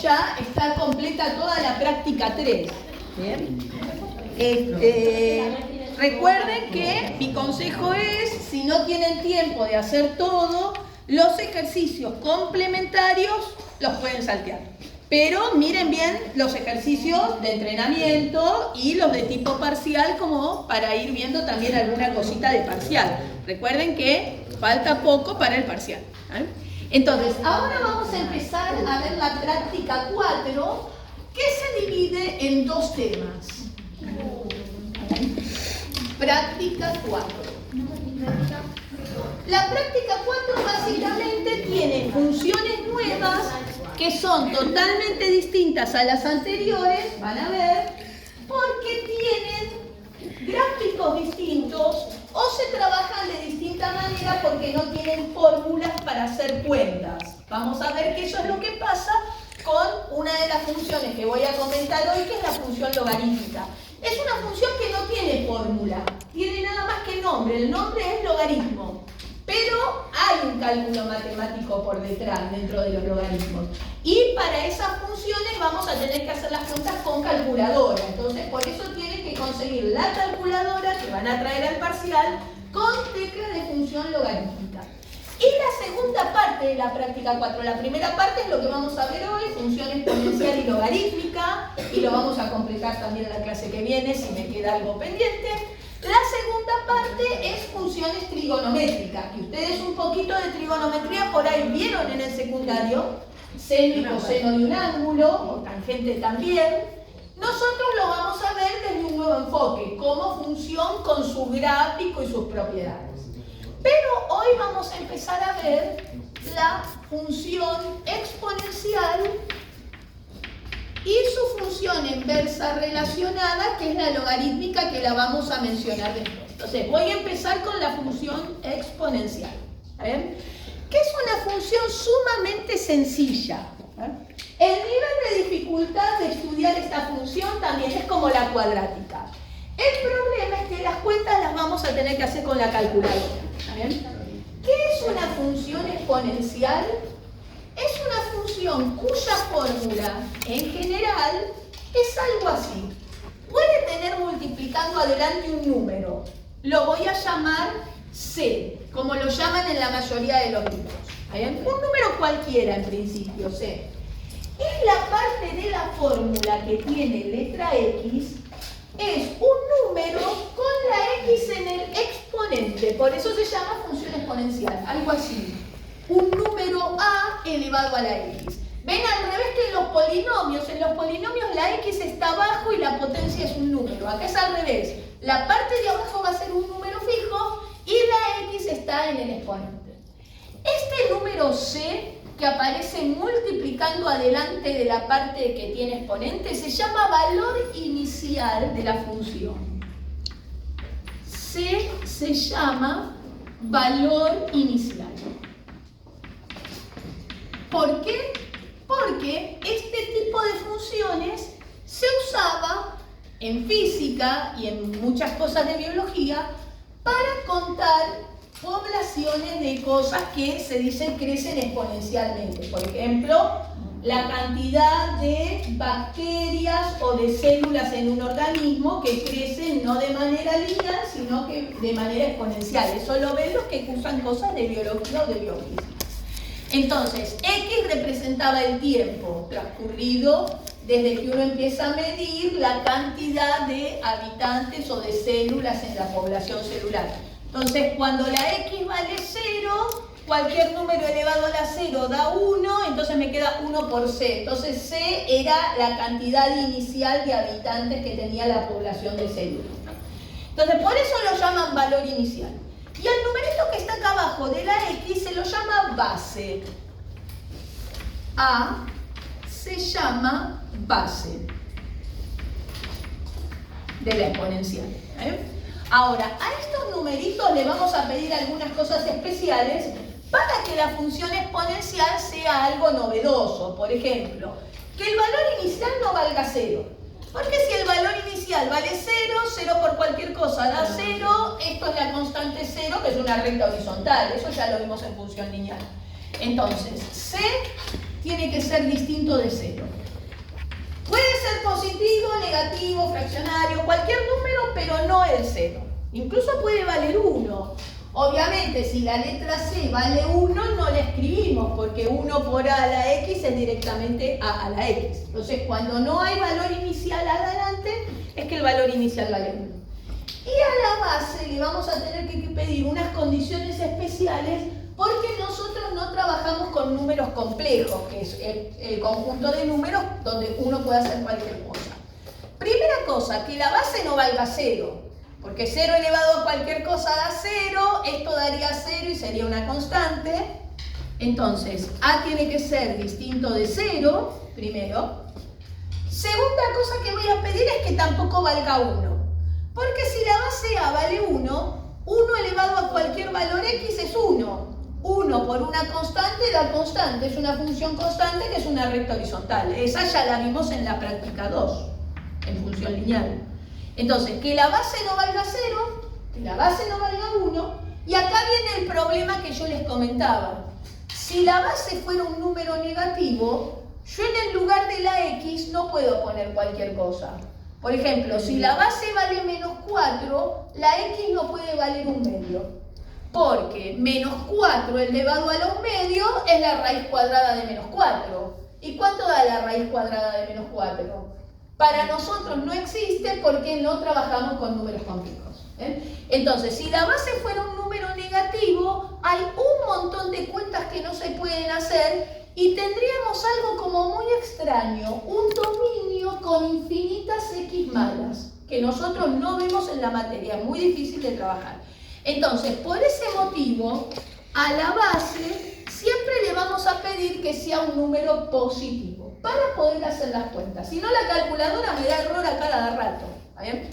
ya está completa toda la práctica 3. ¿Bien? Recuerden que mi consejo es, si no tienen tiempo de hacer todo, los ejercicios complementarios los pueden saltear. Pero miren bien los ejercicios de entrenamiento y los de tipo parcial, como para ir viendo también alguna cosita de parcial. Recuerden que falta poco para el parcial. Entonces, ahora vamos a empezar a ver la práctica 4, que se divide en 2 temas. Práctica 4. La práctica 4 básicamente tiene funciones nuevas que son totalmente distintas a las anteriores, van a ver, porque tienen gráficos distintos o se trabajan de distinta manera porque no tienen fórmulas para hacer cuentas. Vamos a ver que eso es lo que pasa con una de las funciones que voy a comentar hoy, que es la función logarítmica. Es una función que no tiene fórmula, tiene nada más que nombre, el nombre es logaritmo. Pero hay un cálculo matemático por detrás dentro de los logaritmos. Y para esas funciones vamos a tener que hacer las cuentas con calculadora. Entonces, por eso tienen que conseguir la calculadora que van a traer al parcial con teclas de función logarítmica. Y la segunda parte de la práctica 4. La primera parte es lo que vamos a ver hoy, función exponencial y logarítmica. Y lo vamos a completar también en la clase que viene si me queda algo pendiente. La segunda parte es funciones trigonométricas, que ustedes un poquito de trigonometría por ahí vieron en el secundario, seno y coseno de un ángulo, o tangente también. Nosotros lo vamos a ver desde un nuevo enfoque, como función con su gráfico y sus propiedades. Pero hoy vamos a empezar a ver la función exponencial y su función inversa relacionada, que es la logarítmica, que la vamos a mencionar después. Entonces, voy a empezar con la función exponencial. ¿Ven? Que es una función sumamente sencilla. El nivel de dificultad de estudiar esta función también es como la cuadrática. El problema es que las cuentas las vamos a tener que hacer con la calculadora. ¿Ven? ¿Qué es una función exponencial? Es una función cuya fórmula, en general, es algo así. Puede tener multiplicando adelante un número. Lo voy a llamar C, como lo llaman en la mayoría de los libros. Un número cualquiera, en principio, C. Y la parte de la fórmula que tiene letra X es un número con la X en el exponente. Por eso se llama función exponencial, algo así. Un número A elevado a la X. Ven al revés que en los polinomios la X está abajo y la potencia es un número. Acá es al revés. La parte de abajo va a ser un número fijo y la X está en el exponente. Este número C, que aparece multiplicando adelante de la parte que tiene exponente, se llama valor inicial de la función. C se llama valor inicial. ¿Por qué? Porque este tipo de funciones se usaba en física y en muchas cosas de biología para contar poblaciones de cosas que se dicen crecen exponencialmente. Por ejemplo, la cantidad de bacterias o de células en un organismo que crecen no de manera lineal, sino que de manera exponencial. Eso lo ven los que cursan cosas de biología o de biofísica. Entonces, X representaba el tiempo transcurrido desde que uno empieza a medir la cantidad de habitantes o de células en la población celular. Entonces, cuando la X vale 0, cualquier número elevado a la 0 da 1, entonces me queda 1 por C. Entonces, C era la cantidad inicial de habitantes que tenía la población de células. Entonces, por eso lo llaman valor inicial. Y al numerito que está acá abajo de la X se lo llama base. A se llama base de la exponencial. Ahora, a estos numeritos le vamos a pedir algunas cosas especiales para que la función exponencial sea algo novedoso. Por ejemplo, que el valor inicial no valga 0. Porque si el valor inicial vale 0, 0 por cualquier cosa da 0, esto es la constante 0, que es una recta horizontal. Eso ya lo vimos en función lineal. Entonces, C tiene que ser distinto de 0. Puede ser positivo, negativo, fraccionario, cualquier número, pero no el 0. Incluso puede valer 1. Obviamente, si la letra C vale 1, no la escribimos, porque 1 por A a la X es directamente A a la X. Entonces, cuando no hay valor inicial adelante, es que el valor inicial vale 1. Y a la base le vamos a tener que pedir unas condiciones especiales, porque nosotros no trabajamos con números complejos, que es el conjunto de números donde uno puede hacer cualquier cosa. Primera cosa, que la base no valga 0, porque 0 elevado a cualquier cosa da 0, esto daría 0 y sería una constante. Entonces, A tiene que ser distinto de 0, primero. Segunda cosa que voy a pedir es que tampoco valga 1, porque si la base A vale 1, 1 elevado a cualquier valor X es 1. 1 por una constante, la constante es una función constante que es una recta horizontal. Esa ya la vimos en la práctica 2, en función lineal. Entonces, que la base no valga 0, que la base no valga 1, y acá viene el problema que yo les comentaba. Si la base fuera un número negativo, yo en el lugar de la X no puedo poner cualquier cosa. Por ejemplo, si la base vale menos 4, la X no puede valer 1/2. Porque menos 4 elevado a la 1/2 es la raíz cuadrada de menos 4. ¿Y cuánto da la raíz cuadrada de menos 4? Para nosotros no existe porque no trabajamos con números complejos. Entonces, si la base fuera un número negativo, hay un montón de cuentas que no se pueden hacer y tendríamos algo como muy extraño, un dominio con infinitas X malas, que nosotros no vemos en la materia, es muy difícil de trabajar. Entonces, por ese motivo, a la base siempre le vamos a pedir que sea un número positivo para poder hacer las cuentas. Si no, la calculadora me da error a cada rato. ¿Está bien?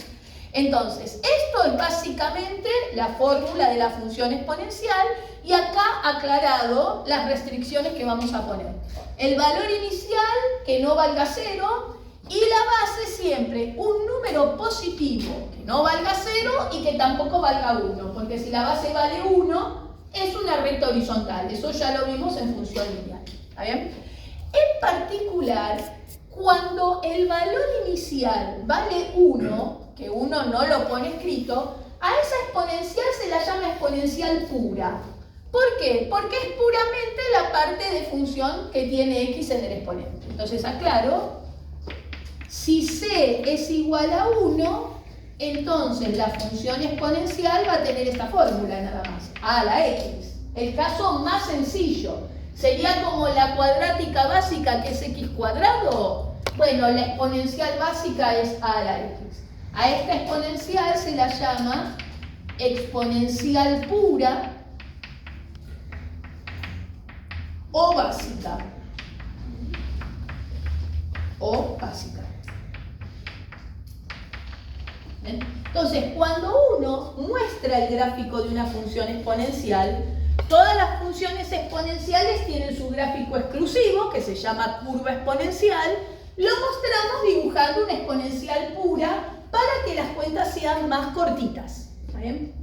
Entonces, esto es básicamente la fórmula de la función exponencial y acá aclarado las restricciones que vamos a poner. El valor inicial que no valga 0 y la base siempre un número positivo que no valga 0 y que tampoco valga 1, porque si la base vale 1 es una recta horizontal, eso ya lo vimos en función lineal. ¿Está bien? En particular, cuando el valor inicial vale 1, que 1 no lo pone escrito, a esa exponencial se la llama exponencial pura. ¿Por qué? Porque es puramente la parte de función que tiene X en el exponente. Entonces aclaro, si C es igual a 1, entonces la función exponencial va a tener esta fórmula nada más, A a la X. El caso más sencillo sería como la cuadrática básica, que es X cuadrado. Bueno, la exponencial básica es A a la X. A esta exponencial se la llama exponencial pura o básica. O básica. ¿Ven? Entonces, cuando uno muestra el gráfico de una función exponencial, todas las funciones exponenciales tienen su gráfico exclusivo, que se llama curva exponencial. Lo mostramos dibujando una exponencial pura para que las cuentas sean más cortitas. ¿Está bien?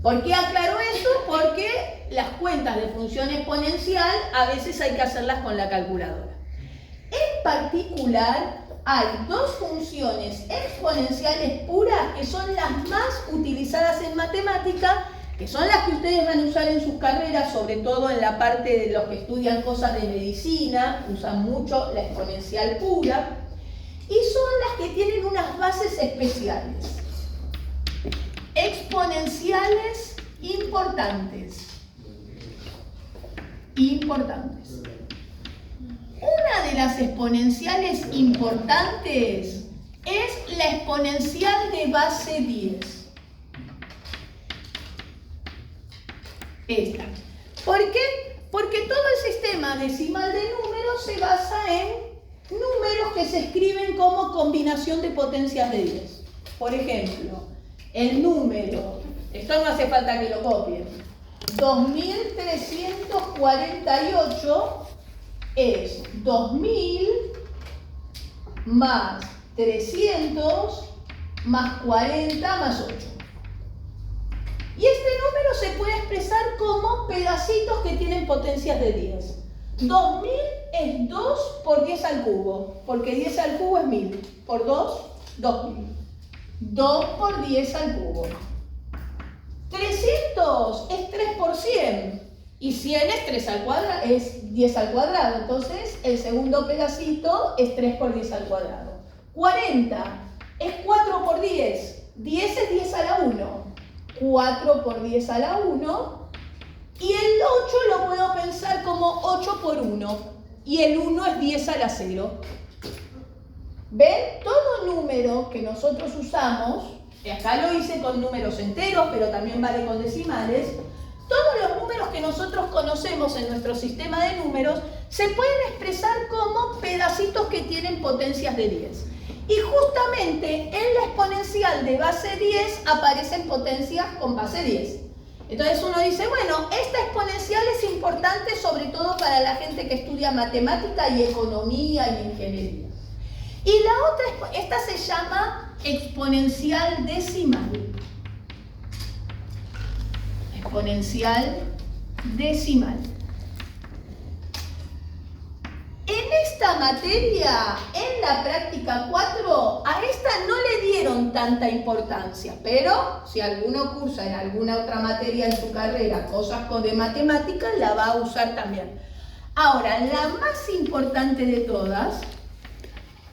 ¿Por qué aclaro eso? Porque las cuentas de función exponencial a veces hay que hacerlas con la calculadora. En particular, hay dos funciones exponenciales puras que son las más utilizadas en matemática, que son las que ustedes van a usar en sus carreras, sobre todo en la parte de los que estudian cosas de medicina, usan mucho la exponencial pura, y son las que tienen unas bases especiales. Exponenciales importantes. Una de las exponenciales importantes es la exponencial de base 10. Esta. ¿Por qué? Porque todo el sistema decimal de números se basa en números que se escriben como combinación de potencias de 10. Por ejemplo, el número, esto no hace falta que lo copien, 2348 es 2000 más 300 más 40 más 8. Y este número se puede expresar como pedacitos que tienen potencias de 10. 2000 es 2 por 10 al cubo, porque 10 al cubo es 1000. Por 2, 2000. 2 por 10 al cubo. 300 es 3 por 100. Y 100 es 3 al cuadrado, es 10 al cuadrado. Entonces, el segundo pedacito es 3 por 10 al cuadrado. 40 es 4 por 10. 10 es 10 a la 1. 4 por 10 a la 1. Y el 8 lo puedo pensar como 8 por 1. Y el 1 es 10 a la 0. ¿Ven? Todo número que nosotros usamos, y acá lo hice con números enteros, pero también vale con decimales, todos los números que nosotros conocemos en nuestro sistema de números se pueden expresar como pedacitos que tienen potencias de 10. Y justamente en la exponencial de base 10 aparecen potencias con base 10. Entonces uno dice, bueno, esta exponencial es importante sobre todo para la gente que estudia matemática y economía y ingeniería. Y la otra, esta se llama exponencial decimal. Exponencial decimal. En esta materia, en la práctica 4, a esta no le dieron tanta importancia, pero si alguno cursa en alguna otra materia en su carrera cosas de matemáticas, la va a usar también. Ahora, la más importante de todas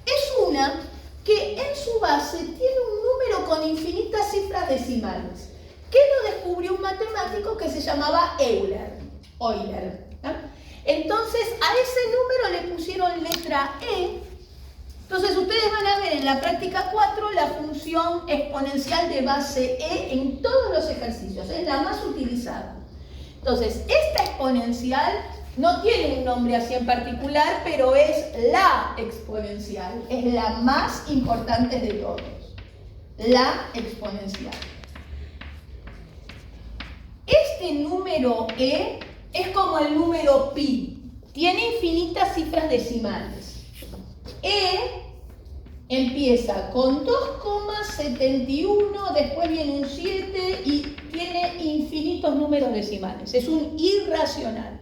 es una que en su base tiene un número con infinitas cifras decimales, que lo descubrió un matemático que se llamaba Euler. Entonces, a ese número le pusieron letra E. Entonces, ustedes van a ver en la práctica 4 la función exponencial de base E en todos los ejercicios. Es la más utilizada. Entonces, esta exponencial no tiene un nombre así en particular, pero es la exponencial. Es la más importante de todos. La exponencial. Este número E es como el número pi. Tiene infinitas cifras decimales. E empieza con 2,71, después viene un 7 y tiene infinitos números decimales. Es un irracional.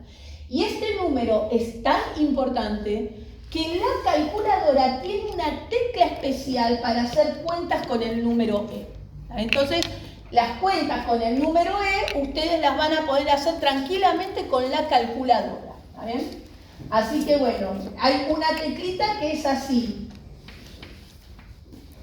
Y este número es tan importante que la calculadora tiene una tecla especial para hacer cuentas con el número E. Entonces, las cuentas con el número E, ustedes las van a poder hacer tranquilamente con la calculadora. ¿Está bien? Así que bueno, hay una teclita que es así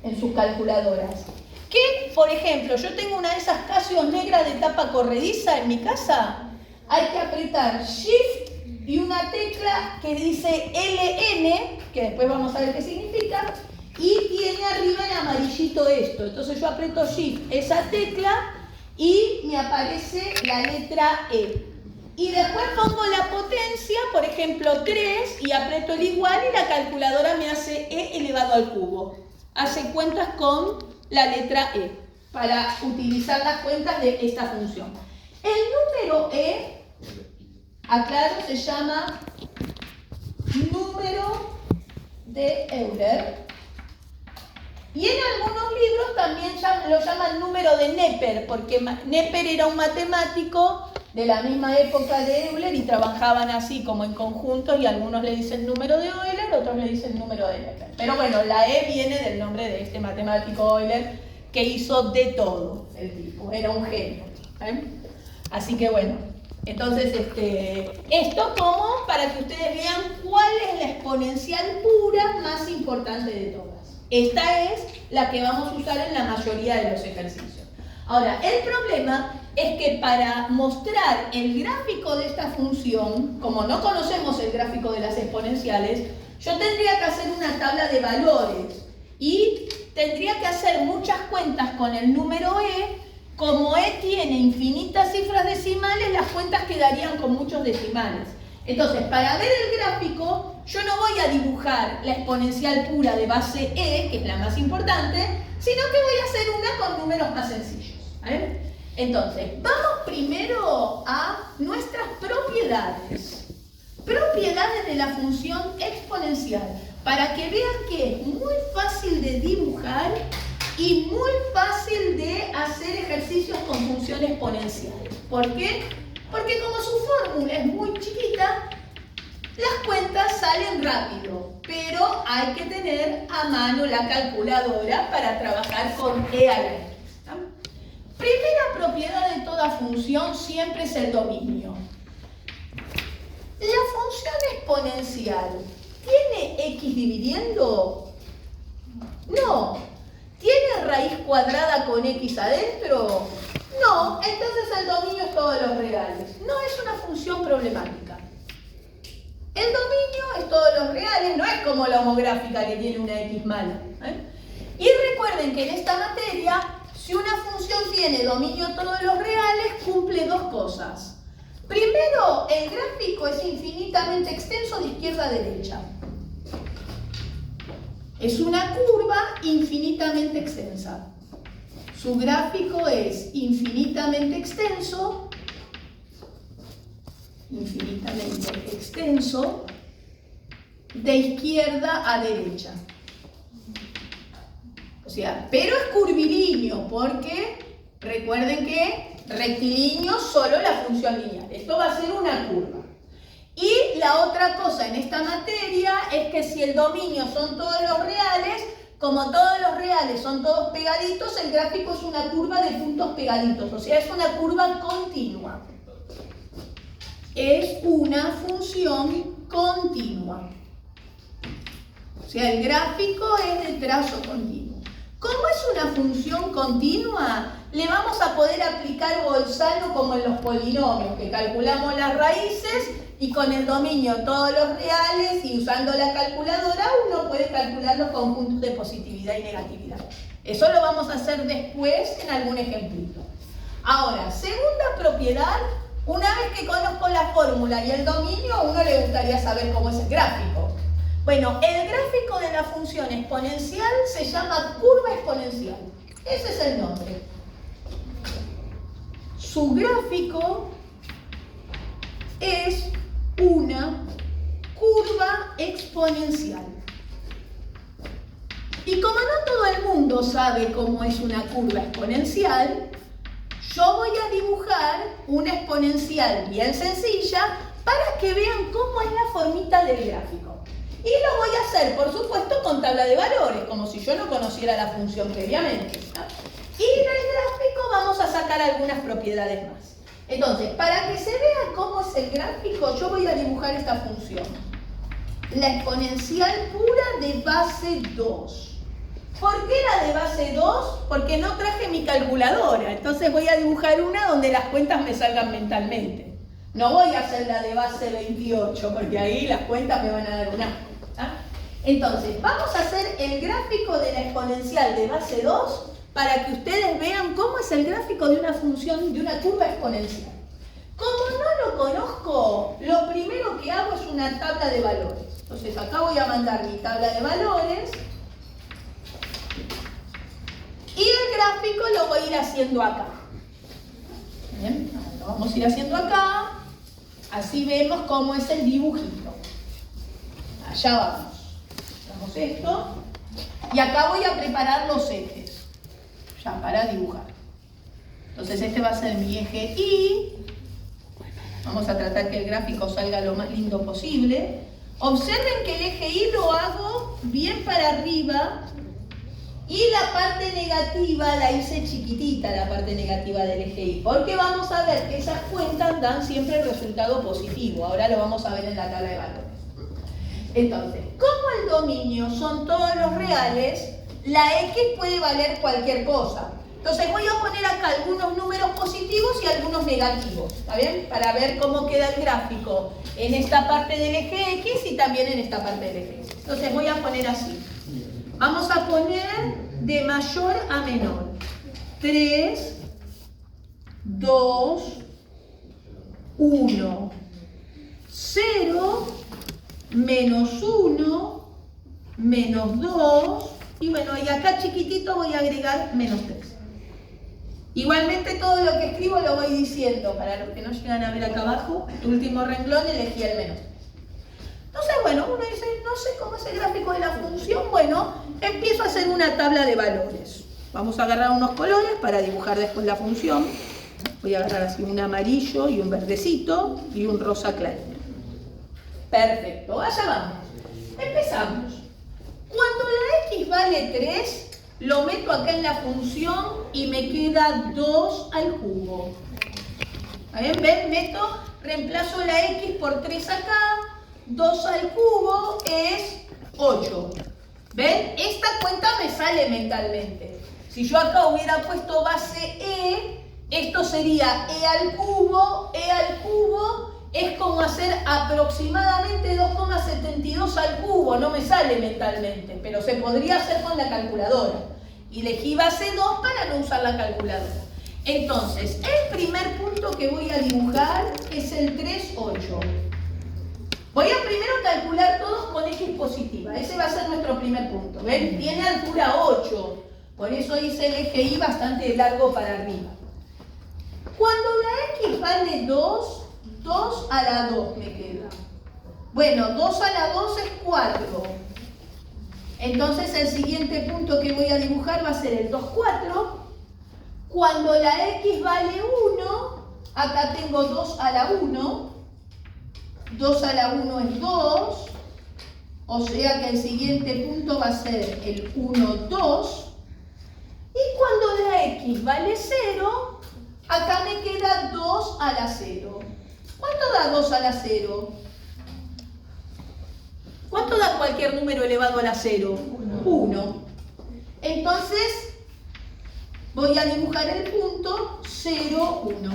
en sus calculadoras. Que, por ejemplo, yo tengo una de esas Casio negras de tapa corrediza en mi casa. Hay que apretar Shift y una tecla que dice LN, que después vamos a ver qué significa, y tiene arriba en amarillito esto. Entonces yo aprieto Shift, esa tecla, y me aparece la letra E. Y después pongo la potencia, por ejemplo 3, y aprieto el igual y la calculadora me hace E elevado al cubo. Hace cuentas con la letra E para utilizar las cuentas de esta función. El número E, aclaro, se llama número de Euler. Y en algunos libros también lo llaman número de Neper, porque Neper era un matemático de la misma época de Euler y trabajaban así como en conjuntos y algunos le dicen número de Euler, otros le dicen número de Neper. Pero bueno, la E viene del nombre de este matemático Euler que hizo de todo el tipo, era un genio. Así que bueno, entonces esto como para que ustedes vean cuál es la exponencial pura más importante de todas. Esta es la que vamos a usar en la mayoría de los ejercicios. Ahora, el problema es que para mostrar el gráfico de esta función, como no conocemos el gráfico de las exponenciales, yo tendría que hacer una tabla de valores y tendría que hacer muchas cuentas con el número E. Como E tiene infinitas cifras decimales, las cuentas quedarían con muchos decimales. Entonces, para ver el gráfico, yo no voy a dibujar la exponencial pura de base E, que es la más importante, sino que voy a hacer una con números más sencillos. ¿Vale? Entonces, vamos primero a nuestras propiedades. Propiedades de la función exponencial, para que vean que es muy fácil de dibujar y muy fácil de hacer ejercicios con función exponencial. ¿Por qué? Porque como su fórmula es muy chiquita, Las cuentas salen rápido, pero hay que tener a mano la calculadora para trabajar con e a la x. Primera propiedad de toda función siempre es el dominio. La función exponencial, ¿tiene x dividiendo? No. ¿Tiene raíz cuadrada con x adentro? No. Entonces el dominio es todos los reales. No es una función problemática. El dominio es todos los reales, no es como la homográfica que tiene una x mala. Y recuerden que en esta materia, si una función tiene dominio todos los reales, cumple dos cosas. Primero, el gráfico es infinitamente extenso de izquierda a derecha. Es una curva infinitamente extensa. Su gráfico es infinitamente extenso de izquierda a derecha. O sea, pero es curvilíneo porque recuerden que rectilíneo solo la función lineal. Esto va a ser una curva. Y la otra cosa en esta materia es que si el dominio son todos los reales, como todos los reales son todos pegaditos, el gráfico es una curva de puntos pegaditos. O sea, es una curva continua. Es una función continua. O sea, el gráfico es de trazo continuo. Como es una función continua, le vamos a poder aplicar Bolzano como en los polinomios, que calculamos las raíces y con el dominio todos los reales y usando la calculadora uno puede calcular los conjuntos de positividad y negatividad. Eso lo vamos a hacer después en algún ejemplito. Ahora, segunda propiedad, una vez que conozco la fórmula y el dominio, a uno le gustaría saber cómo es el gráfico. Bueno, el gráfico de la función exponencial se llama curva exponencial. Ese es el nombre. Su gráfico es una curva exponencial. Y como no todo el mundo sabe cómo es una curva exponencial, yo voy a dibujar una exponencial bien sencilla para que vean cómo es la formita del gráfico. Y lo voy a hacer, por supuesto, con tabla de valores, como si yo no conociera la función previamente. Y del gráfico vamos a sacar algunas propiedades más. Entonces, para que se vea cómo es el gráfico, yo voy a dibujar esta función. La exponencial pura de base 2. ¿Por qué la de base 2? Porque no traje mi calculadora. Entonces voy a dibujar una donde las cuentas me salgan mentalmente. No voy a hacer la de base 28, porque ahí las cuentas me van a dar un asco. Entonces, vamos a hacer el gráfico de la exponencial de base 2 para que ustedes vean cómo es el gráfico de una función, de una curva exponencial. Como no lo conozco, lo primero que hago es una tabla de valores. Entonces, acá voy a mandar mi tabla de valores y el gráfico lo voy a ir haciendo acá. Bien, lo vamos a ir haciendo acá. Así vemos cómo es el dibujito. Allá vamos. Hacemos esto. Y acá voy a preparar los ejes. Ya para dibujar. Entonces este va a ser mi eje Y. Vamos a tratar que el gráfico salga lo más lindo posible. Observen que el eje Y lo hago bien para arriba. Y la parte negativa la hice chiquitita, la parte negativa del eje Y. Porque vamos a ver que esas cuentas dan siempre el resultado positivo. Ahora lo vamos a ver en la tabla de valores. Entonces, como el dominio son todos los reales, la X puede valer cualquier cosa. Entonces voy a poner acá algunos números positivos y algunos negativos. ¿Está bien? Para ver cómo queda el gráfico en esta parte del eje X y también en esta parte del eje Y. Entonces voy a poner así. Vamos a poner de mayor a menor. 3, 2, 1, 0, menos 1, menos 2, y bueno, y acá chiquitito voy a agregar menos 3. Igualmente todo lo que escribo lo voy diciendo, para los que no llegan a ver acá abajo, el último renglón elegí el menos 3. Entonces, bueno, uno dice, no sé cómo es el gráfico de la función. Bueno, empiezo a hacer una tabla de valores. Vamos a agarrar unos colores para dibujar después la función. Voy a agarrar así un amarillo y un verdecito y un rosa clarito. Perfecto, allá vamos. Empezamos. Cuando la x vale 3, lo meto acá en la función y me queda 2 al cubo. ¿Ven? Reemplazo la x por 3 acá, 2 al cubo es 8. ¿Ven? Esta cuenta me sale mentalmente. Si yo acá hubiera puesto base e, esto sería e al cubo es como hacer aproximadamente 2,72 al cubo, no me sale mentalmente, pero se podría hacer con la calculadora. Y elegí base 2 para no usar la calculadora. Entonces, el primer punto que voy a dibujar es el 3, 8. Voy a primero calcular todos con x positiva. Ese va a ser nuestro primer punto. ¿Ven? Tiene altura 8. Por eso hice el eje Y bastante largo para arriba. Cuando la x vale 2, 2 a la 2 me queda. Bueno, 2 a la 2 es 4. Entonces el siguiente punto que voy a dibujar va a ser el 2, 4. Cuando la x vale 1, acá tengo 2 a la 1. 2 a la 1 es 2. O sea que el siguiente punto va a ser el 1, 2. Y cuando la x vale 0, acá me queda 2 a la 0. ¿Cuánto da 2 a la 0? ¿Cuánto da cualquier número elevado a la 0? 1. Entonces, voy a dibujar el punto 0, 1.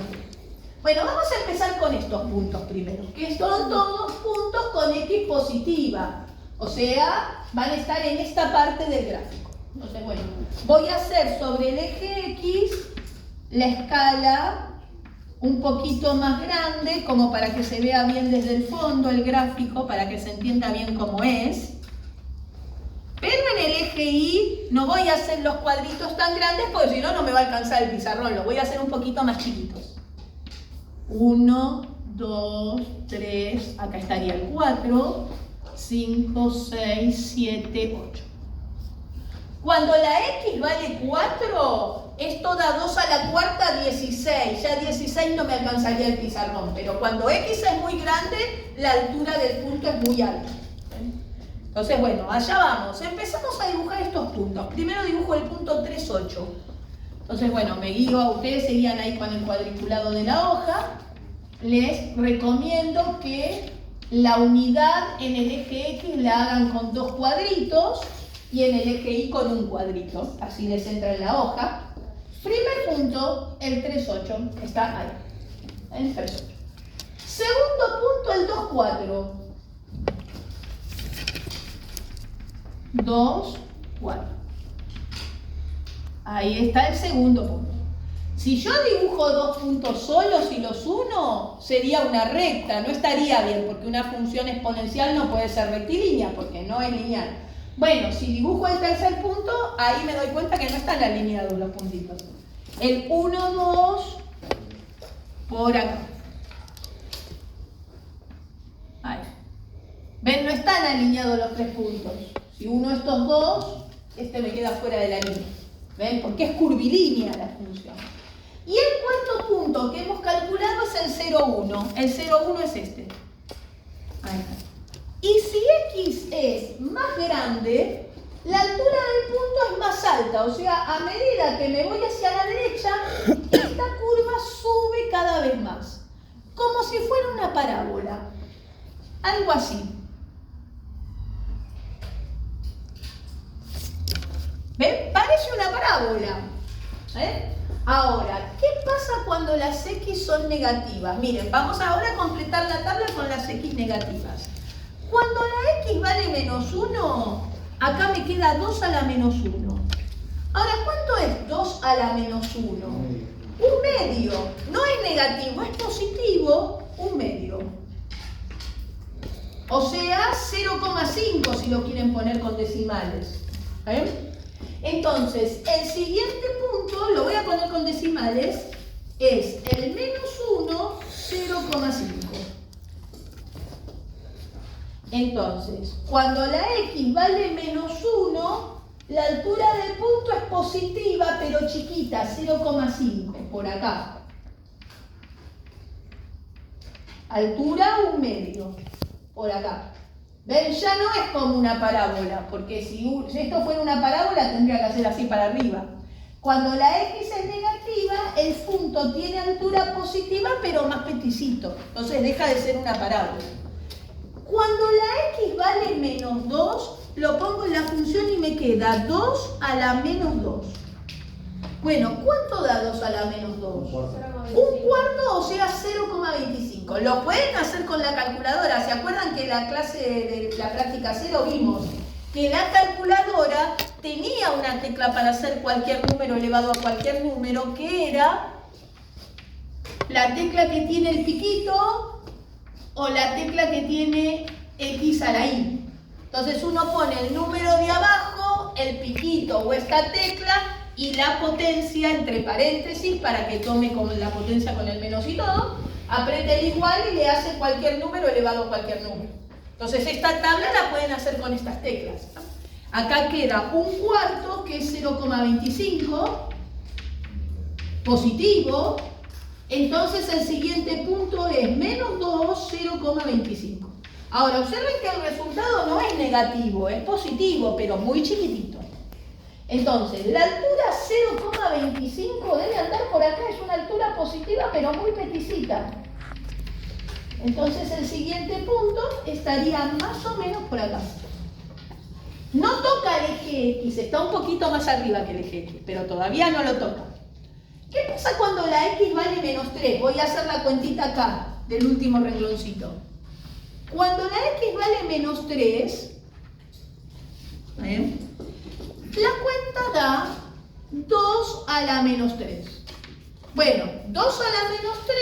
Bueno, vamos a empezar con estos puntos primero, que son todos puntos con x positiva. O sea, van a estar en esta parte del gráfico. Entonces, bueno, voy a hacer sobre el eje x la escala un poquito más grande, como para que se vea bien desde el fondo el gráfico, para que se entienda bien cómo es. Pero en el eje Y no voy a hacer los cuadritos tan grandes, porque si no, no me va a alcanzar el pizarrón. Lo voy a hacer un poquito más chiquitos. 1, 2, 3, acá estaría el 4, 5, 6, 7, 8. Cuando la x vale 4, esto da 2 a la cuarta, 16. Ya 16 no me alcanzaría el pizarrón, pero cuando x es muy grande, la altura del punto es muy alta. Entonces, bueno, allá vamos. Empezamos a dibujar estos puntos. Primero dibujo el punto 3, 8. Entonces, bueno, me guío a ustedes, seguían ahí con el cuadriculado de la hoja. Les recomiendo que la unidad en el eje X la hagan con 2 cuadritos y en el eje Y con un cuadrito. Así les entra en la hoja. Primer punto, el 3, 8, está ahí. El 3, 8. Segundo punto, el 2, 4. 2, 4. Ahí está el segundo punto. Si yo dibujo 2 puntos solos y los uno, sería una recta, no estaría bien, porque una función exponencial no puede ser rectilínea, porque no es lineal. Bueno, si dibujo el tercer punto, ahí me doy cuenta que no están alineados los puntitos. El 1, 2, por acá. Ahí. ¿Ven? No están alineados los 3 puntos. Si uno de estos dos, este me queda fuera de la línea. ¿Ven? Porque es curvilínea la función. Y el cuarto punto que hemos calculado es el 0, 1. El 0, 1 es este. Ahí está. Y si x es más grande, la altura del punto es más alta. O sea, a medida que me voy hacia la derecha, esta curva sube cada vez más. Como si fuera una parábola. Algo así. ¿Ven? Parece una parábola. Ahora, ¿qué pasa cuando las x son negativas? Miren, vamos ahora a completar la tabla con las x negativas. Cuando la x vale menos 1, acá me queda 2 a la menos 1. Ahora, ¿cuánto es 2 a la menos 1? Un medio. No es negativo, es positivo, un medio. O sea, 0,5 si lo quieren poner con decimales. Entonces, el siguiente punto, lo voy a poner con decimales, es el menos 1, 0,5. Entonces, cuando la x vale menos 1, la altura del punto es positiva, pero chiquita, 0,5, por acá. Altura 1 medio. por acá. ¿Ven? Ya no es como una parábola, porque si esto fuera una parábola tendría que hacer así para arriba. Cuando la x es negativa, el punto tiene altura positiva, pero más peticito. Entonces deja de ser una parábola. Cuando la x vale menos 2, lo pongo en la función y me queda 2 a la menos 2. Bueno, ¿cuánto da 2 a la menos 2? Un cuarto, o sea 0,25. Lo pueden hacer con la calculadora. ¿Se acuerdan que en la clase de la práctica 0 vimos que la calculadora tenía una tecla para hacer cualquier número elevado a cualquier número, que era la tecla que tiene el piquito o la tecla que tiene x a la y? Entonces uno pone el número de abajo, el piquito o esta tecla y la potencia entre paréntesis para que tome como la potencia con el menos y todo, aprieta el igual y le hace cualquier número elevado a cualquier número. Entonces esta tabla la pueden hacer con estas teclas. Acá queda un cuarto que es 0,25 positivo. Entonces el siguiente punto es menos 2, 0,25. Ahora observen que el resultado no es negativo, es positivo, pero muy chiquitito. Entonces la altura 0,25 debe andar por acá, es una altura positiva pero muy peticita. Entonces el siguiente punto estaría más o menos por acá. No toca el eje X, está un poquito más arriba que el eje X, pero todavía no lo toca. ¿Qué pasa cuando la X vale menos 3? Voy a hacer la cuentita acá, del último rengloncito. Cuando la X vale menos 3, la cuenta da 2 a la menos 3. Bueno, 2 a la menos 3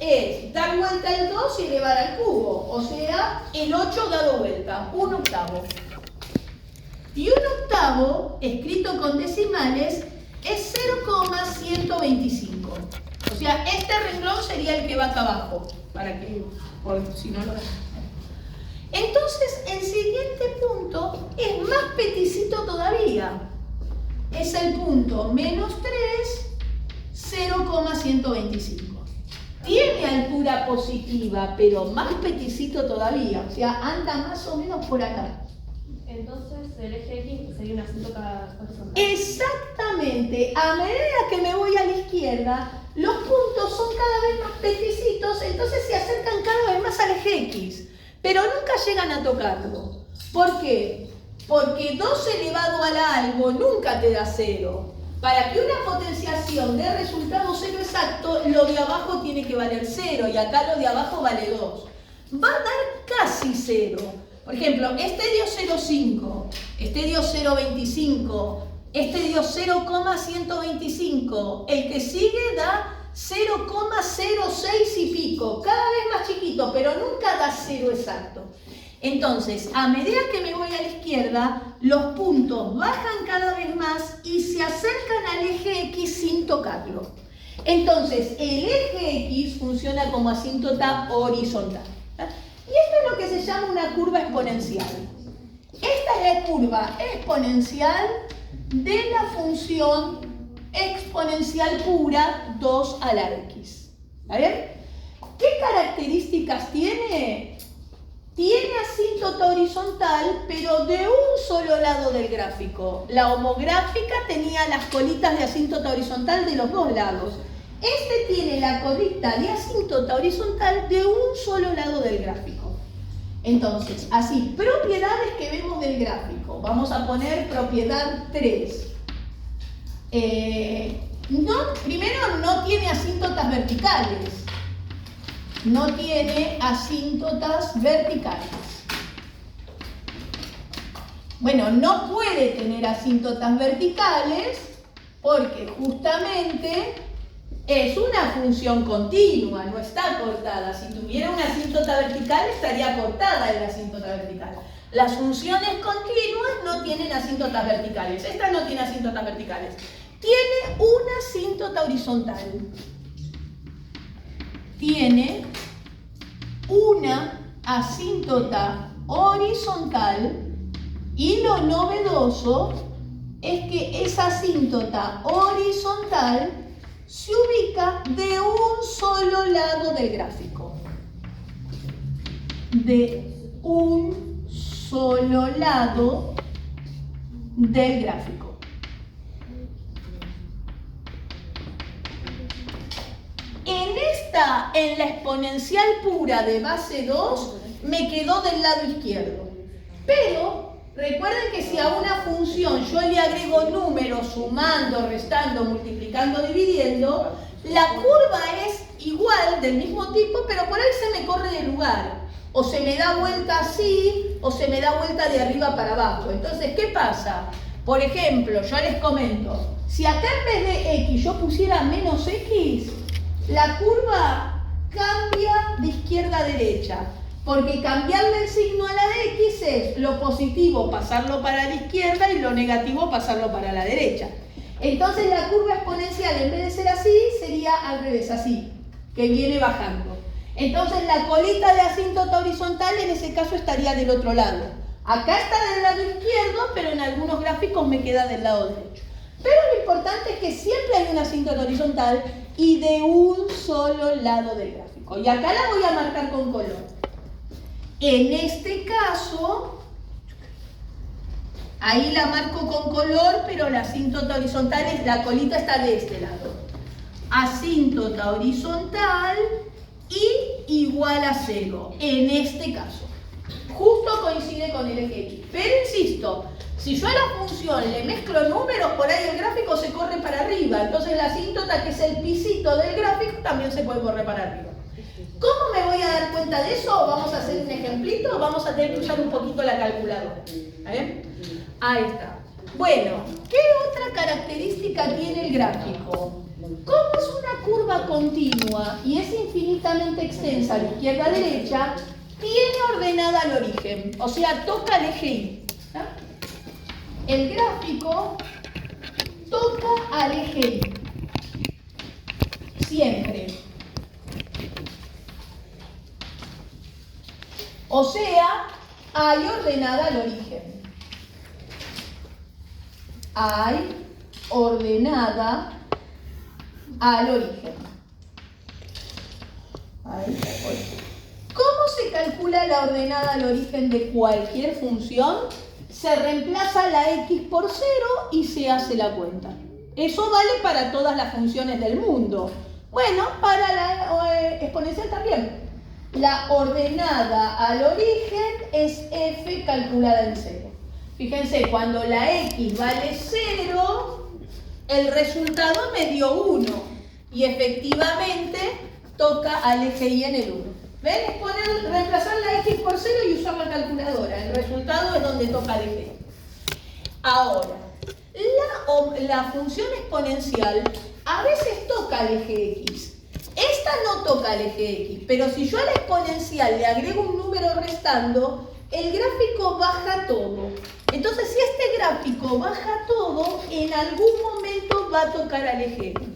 es dar vuelta el 2 y elevar al cubo. O sea, el 8 dado vuelta, 1 octavo. Y 1 octavo, escrito con decimales, es 0,125. O sea, este renglón sería el que va acá abajo, para que, por si no lo ven. Entonces, el siguiente punto es más peticito todavía. Es el punto menos 3, 0,125. Tiene altura positiva, pero más peticito todavía. O sea, anda más o menos por acá. Entonces, el eje X sería una asíntota horizontal. Exactamente. A medida que me voy a la izquierda, los puntos son cada vez más peticitos, entonces se acercan cada vez más al eje X. Pero nunca llegan a tocarlo. ¿Por qué? Porque 2 elevado al algo nunca te da 0. Para que una potenciación dé resultado 0 exacto, lo de abajo tiene que valer 0 y acá lo de abajo vale 2. Va a dar casi 0. Por ejemplo, este dio 0,5, este dio 0,25, este dio 0,125, el que sigue da 0,06 y pico, cada vez más chiquito, pero nunca da 0 exacto. Entonces, a medida que me voy a la izquierda, los puntos bajan cada vez más y se acercan al eje X sin tocarlo. Entonces, el eje X funciona como asíntota horizontal. Y esto es lo que se llama una curva exponencial. Esta es la curva exponencial de la función exponencial pura 2 a la x. ¿A ver? ¿Qué características tiene? Tiene asíntota horizontal, pero de un solo lado del gráfico. La homográfica tenía las colitas de asíntota horizontal de los dos lados. Este tiene la colita de asíntota horizontal de un solo lado del gráfico. Entonces, así, propiedades que vemos del gráfico. Vamos a poner propiedad 3. Primero, no tiene asíntotas verticales. No tiene asíntotas verticales. Bueno, no puede tener asíntotas verticales porque justamente es una función continua, no está cortada. Si tuviera una asíntota vertical, estaría cortada la asíntota vertical. Las funciones continuas no tienen asíntotas verticales. Esta no tiene asíntotas verticales. Tiene una asíntota horizontal. Tiene una asíntota horizontal y lo novedoso es que esa asíntota horizontal se ubica de un solo lado del gráfico. De un solo lado del gráfico. En la exponencial pura de base 2, me quedó del lado izquierdo. Pero recuerden que si a una función yo le agrego números sumando, restando, multiplicando, dividiendo, la curva es igual, del mismo tipo, pero por ahí se me corre de lugar. O se me da vuelta así, o se me da vuelta de arriba para abajo. Entonces, ¿qué pasa? Por ejemplo, yo les comento, si acá en vez de X yo pusiera menos X, la curva cambia de izquierda a derecha, porque cambiarle el signo a la de X es lo positivo pasarlo para la izquierda y lo negativo pasarlo para la derecha. Entonces la curva exponencial, en vez de ser así, sería al revés, así, que viene bajando. Entonces la colita de asíntota horizontal en ese caso estaría del otro lado. Acá está del lado izquierdo, pero en algunos gráficos me queda del lado derecho. Pero lo importante es que siempre hay una asíntota horizontal y de un solo lado del gráfico. Y acá la voy a marcar con color. En este caso, ahí la marco con color, pero la asíntota horizontal, la colita está de este lado. Asíntota horizontal y igual a 0, en este caso. Justo coincide con el eje X. Pero insisto, si yo a la función le mezclo números, por ahí el gráfico se corre para arriba. Entonces la asíntota, que es el pisito del gráfico, también se puede correr para arriba. ¿Cómo me voy a dar cuenta de eso? Vamos a hacer un ejemplito, vamos a tener que usar un poquito la calculadora. Ahí está. Bueno, ¿qué otra característica tiene el gráfico? Como es una curva continua y es infinitamente extensa de izquierda a derecha, tiene ordenada al origen, o sea, toca el eje Y. El gráfico toca al eje Y. Siempre. O sea, hay ordenada al origen. Hay ordenada al origen. Ahí. ¿Cómo se calcula la ordenada al origen de cualquier función? Se reemplaza la X por 0 y se hace la cuenta. Eso vale para todas las funciones del mundo. Bueno, para la exponencial también. La ordenada al origen es f calculada en 0. Fíjense, cuando la x vale 0, el resultado me dio 1. Y efectivamente toca al eje Y en el 1. ¿Ven? Es reemplazar la x por 0 y usar la calculadora. El resultado es donde toca el eje Y. Ahora, la función exponencial a veces toca el eje X. Esta no toca el eje X, pero si yo a la exponencial le agrego un número restando, el gráfico baja todo. Entonces, si este gráfico baja todo, en algún momento va a tocar al eje X.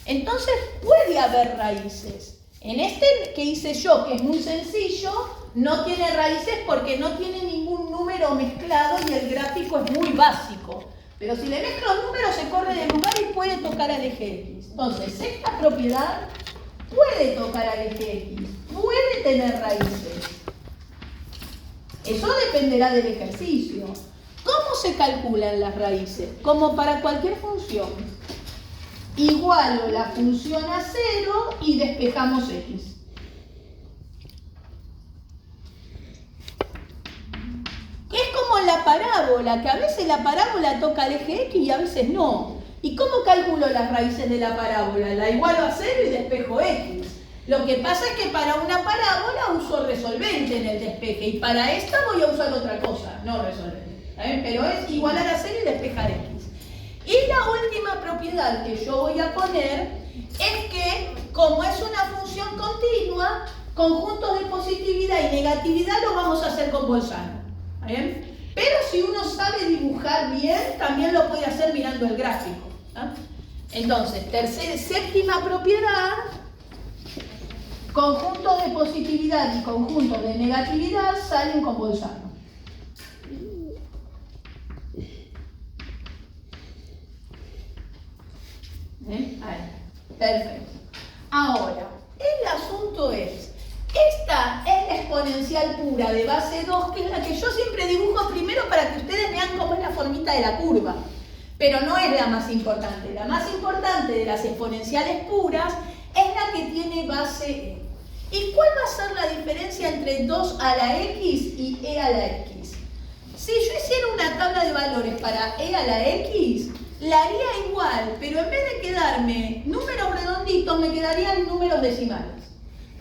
Entonces, puede haber raíces. En este que hice yo, que es muy sencillo, no tiene raíces porque no tiene ningún número mezclado y el gráfico es muy básico. Pero si le mezclo números, se corre de lugar y puede tocar al eje X. Entonces, esta propiedad puede tocar al eje X, puede tener raíces. Eso dependerá del ejercicio. ¿Cómo se calculan las raíces? Como para cualquier función. Igualo la función a 0 y despejamos X. Es como la parábola, que a veces la parábola toca al eje X y a veces no. ¿Y cómo calculo las raíces de la parábola? La igualo a 0 y despejo X. Lo que pasa es que para una parábola uso resolvente en el despeje y para esta voy a usar otra cosa, no resolvente. Pero es igualar a 0 y despejar X. Y la última propiedad que yo voy a poner es que, como es una función continua, conjuntos de positividad y negatividad los vamos a hacer con Bolzano. Pero si uno sabe dibujar bien, también lo puede hacer mirando el gráfico. Entonces, séptima propiedad, conjunto de positividad y conjunto de negatividad salen con Bolzano. Ahí. Perfecto. Ahora, el asunto es, esta esta es la exponencial pura de base 2, que es la que yo siempre dibujo primero para que ustedes vean cómo es la formita de la curva. Pero no es la más importante. La más importante de las exponenciales puras es la que tiene base e. ¿Y cuál va a ser la diferencia entre 2 a la x y e a la x? Si yo hiciera una tabla de valores para e a la x, la haría igual, pero en vez de quedarme números redonditos, me quedarían números decimales.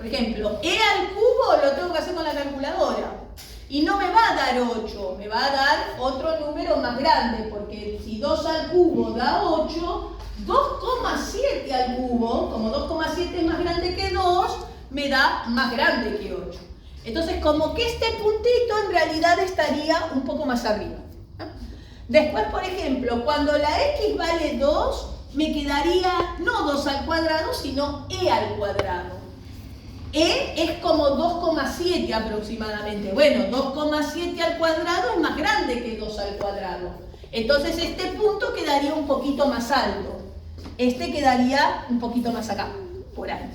Por ejemplo, e al cubo lo tengo que hacer con la calculadora. Y no me va a dar 8, me va a dar otro número más grande, porque si 2 al cubo da 8, 2,7 al cubo, como 2,7 es más grande que 2, me da más grande que 8. Entonces, como que este puntito en realidad estaría un poco más arriba. Después, por ejemplo, cuando la x vale 2, me quedaría no 2 al cuadrado, sino e al cuadrado. E es como 2,7 aproximadamente. Bueno, 2,7 al cuadrado es más grande que 2 al cuadrado. Entonces este punto quedaría un poquito más alto. Este quedaría un poquito más acá, por ahí.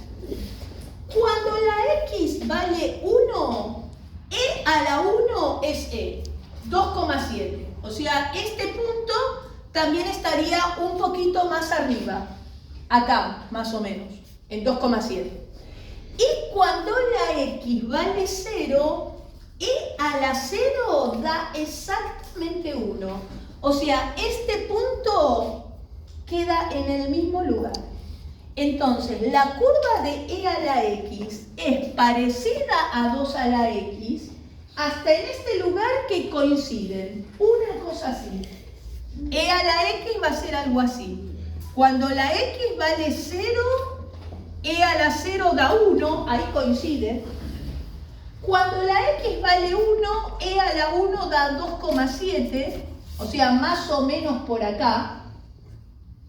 Cuando la x vale 1, e a la 1 es e, 2,7. O sea, este punto también estaría un poquito más arriba, acá más o menos, en 2,7. Y cuando la x vale 0, e a la 0 da exactamente 1. O sea, este punto queda en el mismo lugar. Entonces, la curva de e a la x es parecida a 2 a la x hasta en este lugar que coinciden. Una cosa así. E a la x va a ser algo así. Cuando la x vale 0, e a la 0 da 1, ahí coincide. Cuando la x vale 1, e a la 1 da 2,7, o sea, más o menos por acá.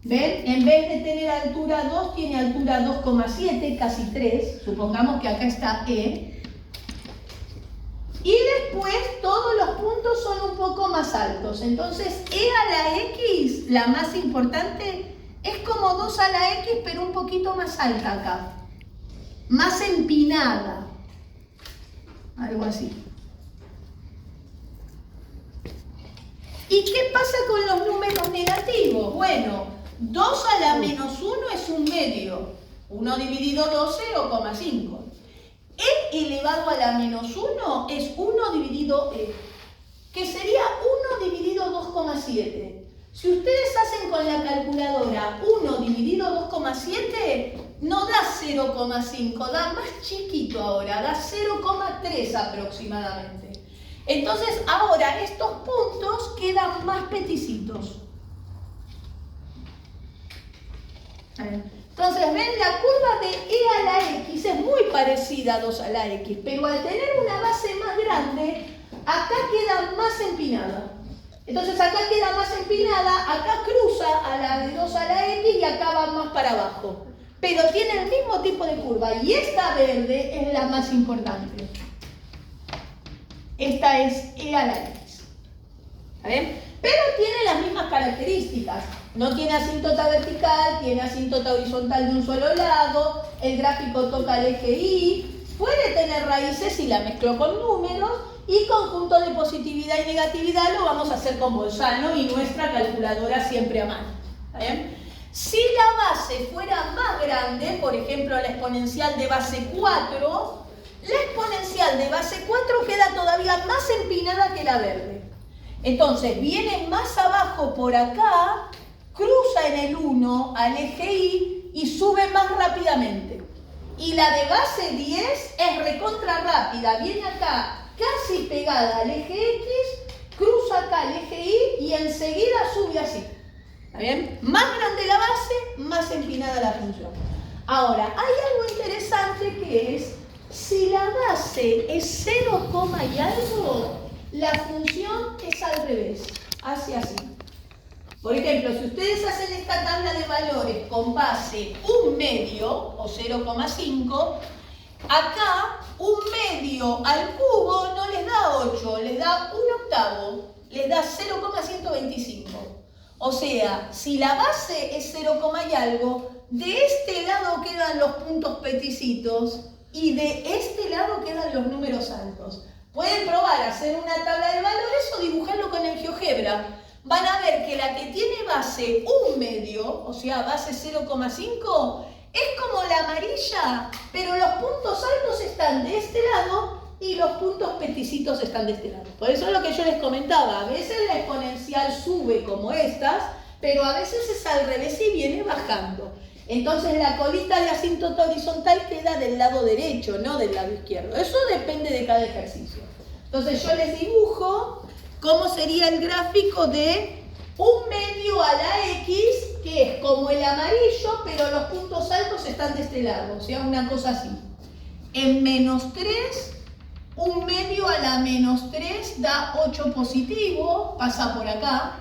¿Ven? En vez de tener altura 2, tiene altura 2,7, casi 3. Supongamos que acá está e. Y después todos los puntos son un poco más altos. Entonces, e a la x, la más importante, es como 2 a la x, pero un poquito más alta acá. Más empinada. Algo así. ¿Y qué pasa con los números negativos? Bueno, 2 a la menos 1 es un medio. 1 dividido 2, 0,5. E elevado a la menos 1 es 1 dividido e, que sería 1 dividido 2,7. Si ustedes hacen con la calculadora 1 dividido 2,7, no da 0,5, da más chiquito ahora, da 0,3 aproximadamente. Entonces ahora estos puntos quedan más peticitos. Entonces ven, la curva de e a la x es muy parecida a 2 a la x, pero al tener una base más grande, acá queda más empinada. Entonces acá queda más empinada, acá cruza a la de 2 a la x y acá va más para abajo. Pero tiene el mismo tipo de curva y esta verde es la más importante. Esta es e a la x. ¿Está bien? Pero tiene las mismas características. No tiene asíntota vertical, tiene asíntota horizontal de un solo lado, el gráfico toca el eje Y, puede tener raíces si la mezclo con números, y conjunto de positividad y negatividad lo vamos a hacer con Bolzano y nuestra calculadora siempre a mano. ¿Está bien? Si la base fuera más grande, por ejemplo la exponencial de base 4, la exponencial de base 4 queda todavía más empinada que la verde. Entonces viene más abajo por acá, cruza en el 1 al eje Y y sube más rápidamente. Y la de base 10 es recontra rápida, viene acá casi pegada al eje X, cruza acá el eje Y y enseguida sube así. ¿Está bien? Más grande la base, más empinada la función. Ahora, hay algo interesante que es, si la base es 0, y algo, la función es al revés, hace así. Por ejemplo, si ustedes hacen esta tabla de valores con base 1 medio o 0,5, acá 1 medio al cubo no les da 8, les da 1 octavo, les da 0,125. O sea, si la base es 0, y algo, de este lado quedan los puntos peticitos y de este lado quedan los números altos. Pueden probar hacer una tabla de valores o dibujarlo con el GeoGebra. Van a ver que la que tiene base 1/2, o sea, base 0,5, es como la amarilla, pero los puntos altos están de este lado y los puntos peticitos están de este lado. Por eso es lo que yo les comentaba. A veces la exponencial sube como estas, pero a veces es al revés y viene bajando. Entonces la colita de asíntota horizontal queda del lado derecho, no del lado izquierdo. Eso depende de cada ejercicio. Entonces yo les dibujo cómo sería el gráfico de 1/2 a la X, que es como el amarillo, pero los puntos altos están de este lado. O sea, una cosa así. En -3, 1/2 a la -3 da 8 positivo, pasa por acá.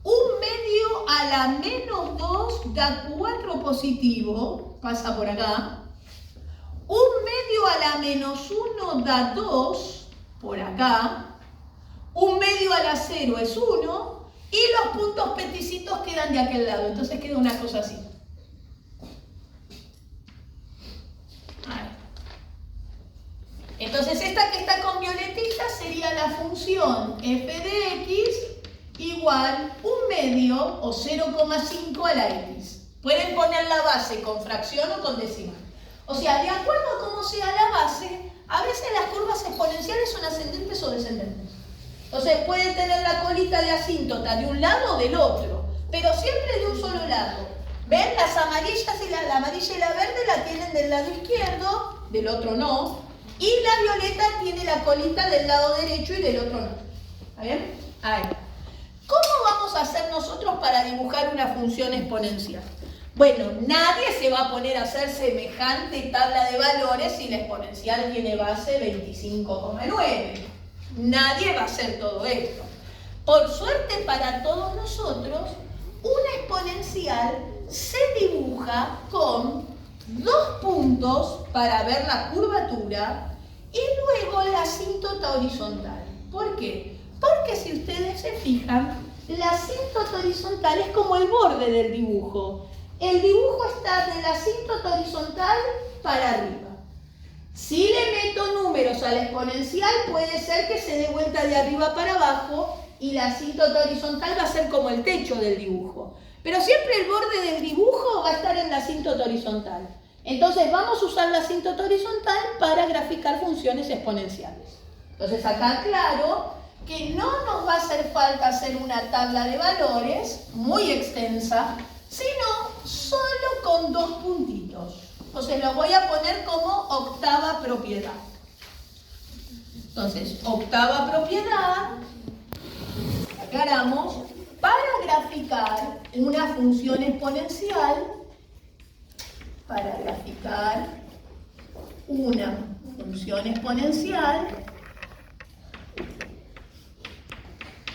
1/2 a la -2 da 4 positivo, pasa por acá. 1/2 a la -1 da 2, por acá. 1/2 a la 0 es 1. Y los puntos peticitos quedan de aquel lado. Entonces queda una cosa así. Entonces esta que está con violetita sería la función f de x igual 1/2 o 0,5 a la x. Pueden poner la base con fracción o con decimal. O sea, de acuerdo a cómo sea la base, a veces las curvas exponenciales son ascendentes o descendentes. Entonces puede tener la colita de asíntota de un lado o del otro, pero siempre de un solo lado. ¿Ven? Las amarillas y la amarilla y la verde la tienen del lado izquierdo, del otro no. Y la violeta tiene la colita del lado derecho y del otro no. ¿Está bien? Ahí. ¿Cómo vamos a hacer nosotros para dibujar una función exponencial? Bueno, nadie se va a poner a hacer semejante tabla de valores si la exponencial tiene base 25,9. Nadie va a hacer todo esto. Por suerte para todos nosotros, una exponencial se dibuja con 2 puntos para ver la curvatura y luego la asíntota horizontal. ¿Por qué? Porque si ustedes se fijan, la asíntota horizontal es como el borde del dibujo. El dibujo está de la asíntota horizontal para arriba. Si le meto números a la exponencial, puede ser que se dé vuelta de arriba para abajo y la asíntota horizontal va a ser como el techo del dibujo. Pero siempre el borde del dibujo va a estar en la asíntota horizontal. Entonces vamos a usar la asíntota horizontal para graficar funciones exponenciales. Entonces acá aclaro que no nos va a hacer falta hacer una tabla de valores muy extensa, sino solo con 2 puntitos. Entonces lo voy a poner como octava propiedad. Entonces, octava propiedad, aclaramos, para graficar una función exponencial,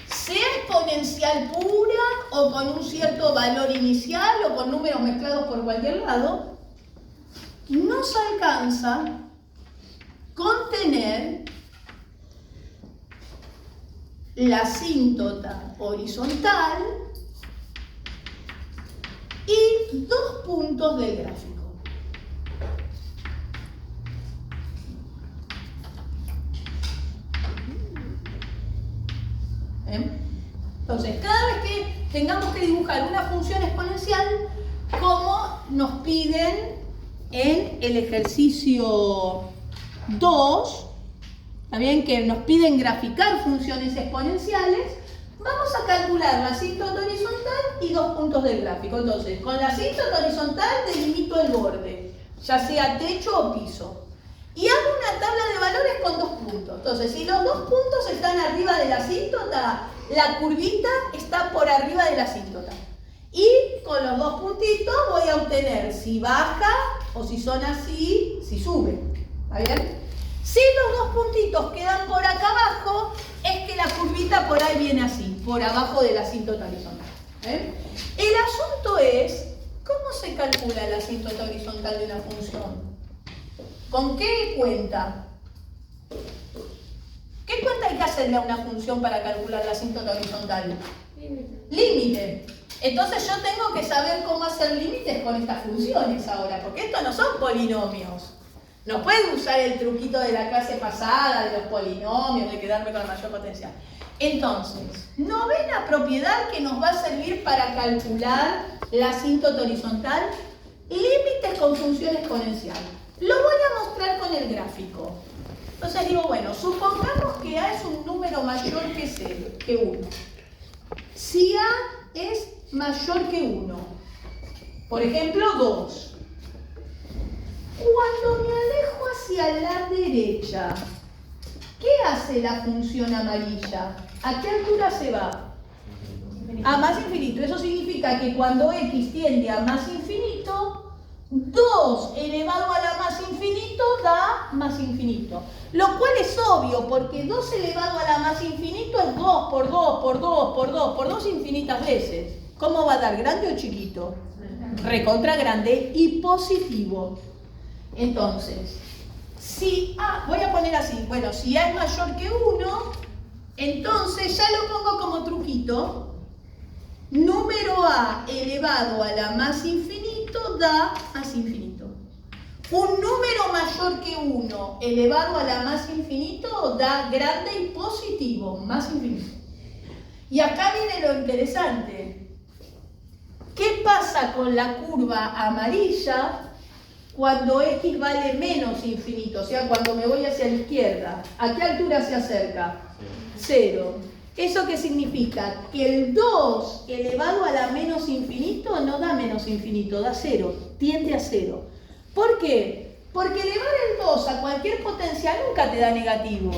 sea exponencial pura o con un cierto valor inicial o con números mezclados por cualquier lado, nos alcanza con tener la asíntota horizontal y 2 puntos del gráfico. Entonces, cada vez que tengamos que dibujar una función exponencial, como nos piden en el ejercicio 2, también que nos piden graficar funciones exponenciales, vamos a calcular la asíntota horizontal y 2 puntos del gráfico. Entonces, con la asíntota horizontal delimito el borde, ya sea techo o piso. Y hago una tabla de valores con 2 puntos. Entonces, si los 2 puntos están arriba de la asíntota, la curvita está por arriba de la asíntota. Y con los 2 puntitos voy a obtener si baja o si son así, si sube. ¿Está bien? Si los 2 puntitos quedan por acá abajo, es que la curvita por ahí viene así, por abajo de la asíntota horizontal. El asunto es, ¿cómo se calcula la asíntota horizontal de una función? ¿Con qué cuenta? ¿Qué cuenta hay que hacerle a una función para calcular la asíntota horizontal? Límite. Entonces yo tengo que saber cómo hacer límites con estas funciones ahora, porque estos no son polinomios. No puedo usar el truquito de la clase pasada, de los polinomios, de quedarme con la mayor potencial. Entonces, novena propiedad que nos va a servir para calcular la asíntota horizontal, límites con función exponencial. Lo voy a mostrar con el gráfico. Entonces digo, bueno, supongamos que A es un número mayor que 1. Si A es mayor que 1, por ejemplo 2, cuando me alejo hacia la derecha, ¿qué hace la función amarilla? ¿A qué altura se va? A más infinito. Eso significa que cuando x tiende a más infinito, 2 elevado a la más infinito da más infinito. Lo cual es obvio, porque 2 elevado a la más infinito es 2 por 2 por 2 por 2 por 2 infinitas veces. ¿Cómo va a dar? ¿Grande o chiquito? Recontra grande y positivo. Entonces, si A, voy a poner así, bueno, si A es mayor que 1, entonces ya lo pongo como truquito. Número A elevado a la más infinito da más infinito. Un número mayor que 1 elevado a la más infinito da grande y positivo, más infinito. Y acá viene lo interesante. ¿Qué pasa con la curva amarilla cuando x vale menos infinito? O sea, cuando me voy hacia la izquierda. ¿A qué altura se acerca? 0. ¿Eso qué significa? Que el 2 elevado a la menos infinito no da menos infinito, da 0, tiende a 0. ¿Por qué? Porque elevar el 2 a cualquier potencia nunca te da negativo.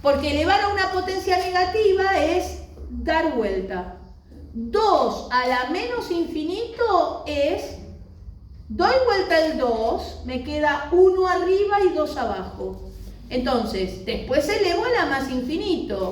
Porque elevar a una potencia negativa es dar vuelta. 2 a la menos infinito es, doy vuelta el 2, me queda 1 arriba y 2 abajo. Entonces, después elevo a la más infinito.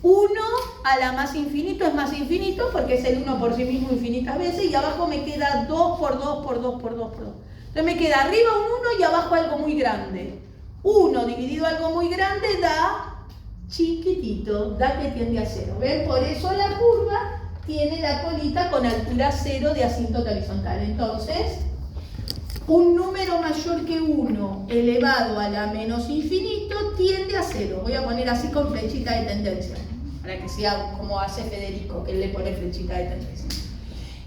1 a la más infinito es más infinito porque es el 1 por sí mismo infinitas veces, y abajo me queda 2 por 2 por 2 por 2 por 2. Entonces me queda arriba un 1 y abajo algo muy grande. 1 dividido algo muy grande da chiquitito, da que tiende a 0. ¿Ven? Por eso la curva tiene la colita con altura 0 de asíntota horizontal. Entonces, un número mayor que 1 elevado a la menos infinito tiende a 0. Voy a poner así con flechita de tendencia, para que sea como hace Federico, que él le pone flechita de tendencia.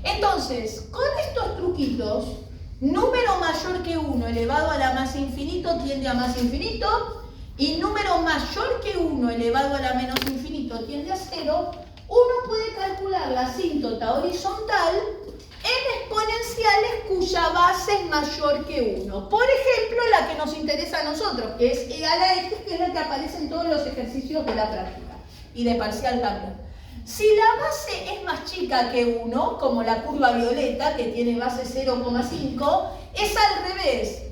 Entonces, con estos truquitos, número mayor que 1 elevado a la más infinito tiende a más infinito, y número mayor que 1 elevado a la menos infinito tiende a 0, uno puede calcular la asíntota horizontal en exponenciales cuya base es mayor que 1. Por ejemplo, la que nos interesa a nosotros, que es e a la x, que es la que aparece en todos los ejercicios de la práctica y de parcial también. Si la base es más chica que 1, como la curva violeta, que tiene base 0,5, es al revés.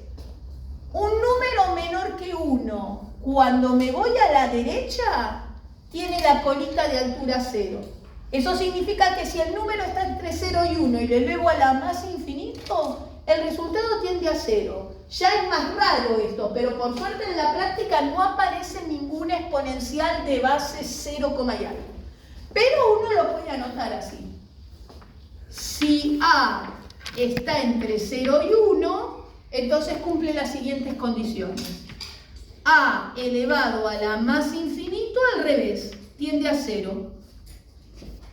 Un número menor que 1, cuando me voy a la derecha, tiene la colita de altura 0. Eso significa que si el número está entre 0 y 1 y lo elevo a la más infinito, el resultado tiende a 0. Ya es más raro esto, pero por suerte en la práctica no aparece ninguna exponencial de base 0, y algo. Pero uno lo puede anotar así. Si A está entre 0 y 1, entonces cumple las siguientes condiciones. A elevado a la más infinito al revés, tiende a 0.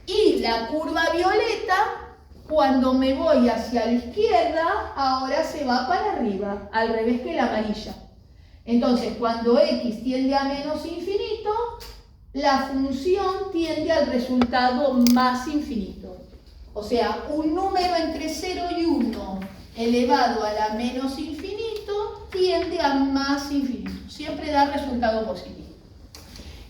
Y la curva violeta, cuando me voy hacia la izquierda, ahora se va para arriba, al revés que la amarilla. Entonces, cuando x tiende a menos infinito, la función tiende al resultado más infinito. O sea, un número entre 0 y 1 elevado a la menos infinito tiende a más infinito. Siempre da resultado positivo.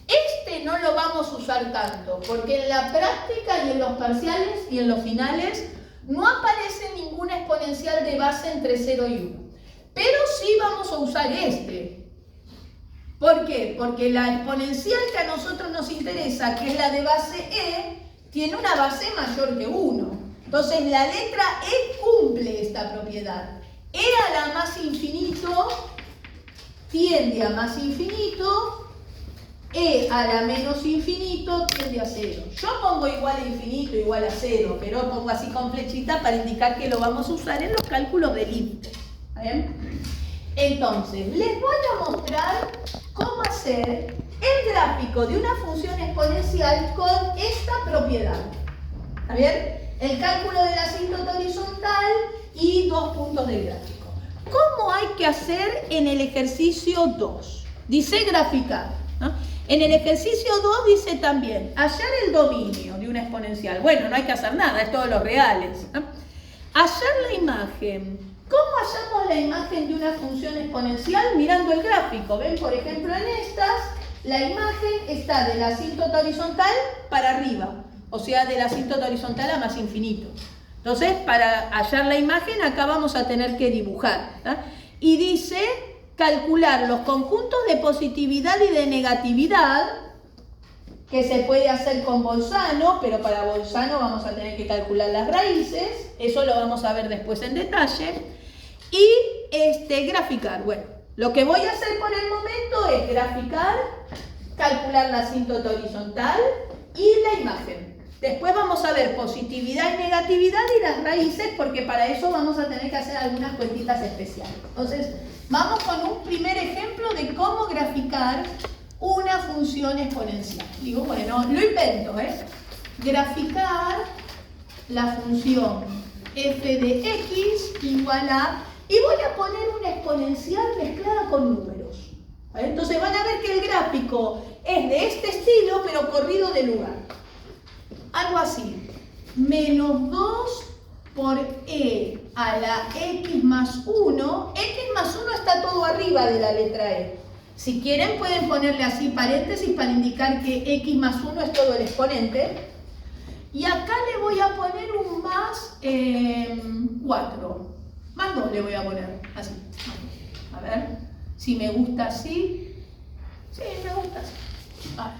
Este no lo vamos a usar tanto, porque en la práctica y en los parciales y en los finales no aparece ninguna exponencial de base entre 0 y 1. Pero sí vamos a usar este. ¿Por qué? Porque la exponencial que a nosotros nos interesa, que es la de base e, tiene una base mayor que 1. Entonces la letra e cumple esta propiedad. E a la más infinito tiende a más infinito, e a la menos infinito tiende a 0. Yo pongo igual a infinito, igual a 0, pero pongo así con flechita para indicar que lo vamos a usar en los cálculos de límite. ¿Bien? Entonces, les voy a mostrar cómo hacer el gráfico de una función exponencial con esta propiedad. ¿Está bien? El cálculo de la asíntota horizontal y 2 puntos del gráfico. ¿Cómo hay que hacer en el ejercicio 2? Dice graficar, ¿no? En el ejercicio 2 dice también hallar el dominio de una exponencial. Bueno, no hay que hacer nada, es todos los reales, ¿no? Hallar la imagen. ¿Cómo hallamos la imagen de una función exponencial? Mirando el gráfico. Ven, por ejemplo, en estas, la imagen está de la asíntota horizontal para arriba. O sea, de la asíntota horizontal a más infinito. Entonces, para hallar la imagen, acá vamos a tener que dibujar, ¿tá? Y dice calcular los conjuntos de positividad y de negatividad, que se puede hacer con Bolzano, pero para Bolzano vamos a tener que calcular las raíces. Eso lo vamos a ver después en detalle. Y graficar. Bueno, lo que voy a hacer por el momento es graficar, calcular la asíntota horizontal y la imagen. Después vamos a ver positividad y negatividad y las raíces, porque para eso vamos a tener que hacer algunas cuentitas especiales. Entonces, vamos con un primer ejemplo de cómo graficar una función exponencial. Digo, bueno, lo invento, Graficar la función f de x igual a... Y voy a poner una exponencial mezclada con números. ¿Vale? Entonces van a ver que el gráfico es de este estilo, pero corrido de lugar. Algo así. Menos 2 por e a la x más 1. X más 1 está todo arriba de la letra e. Si quieren pueden ponerle así paréntesis para indicar que x más 1 es todo el exponente. Y acá le voy a poner un más 4. Más 2 le voy a poner, así. A ver, si me gusta así. Sí, me gusta así. Vale.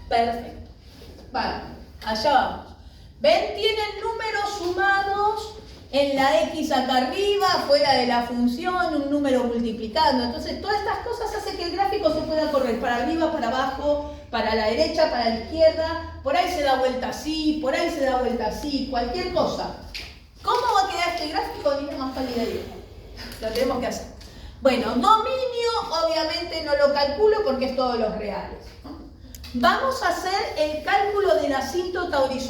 Perfecto. Vale, allá vamos. ¿Ven? Tienen números sumados en la x acá arriba, fuera de la función, un número multiplicando. Entonces, todas estas cosas hacen que el gráfico se pueda correr para arriba, para abajo, para la derecha, para la izquierda. Por ahí se da vuelta así, por ahí se da vuelta así, cualquier cosa. ¿Cómo va a quedar este gráfico? Ni la más pálida idea. Lo tenemos que hacer. Bueno, dominio obviamente no lo calculo porque es todos los reales, ¿no? Vamos a hacer el cálculo de la asíntota horizontal.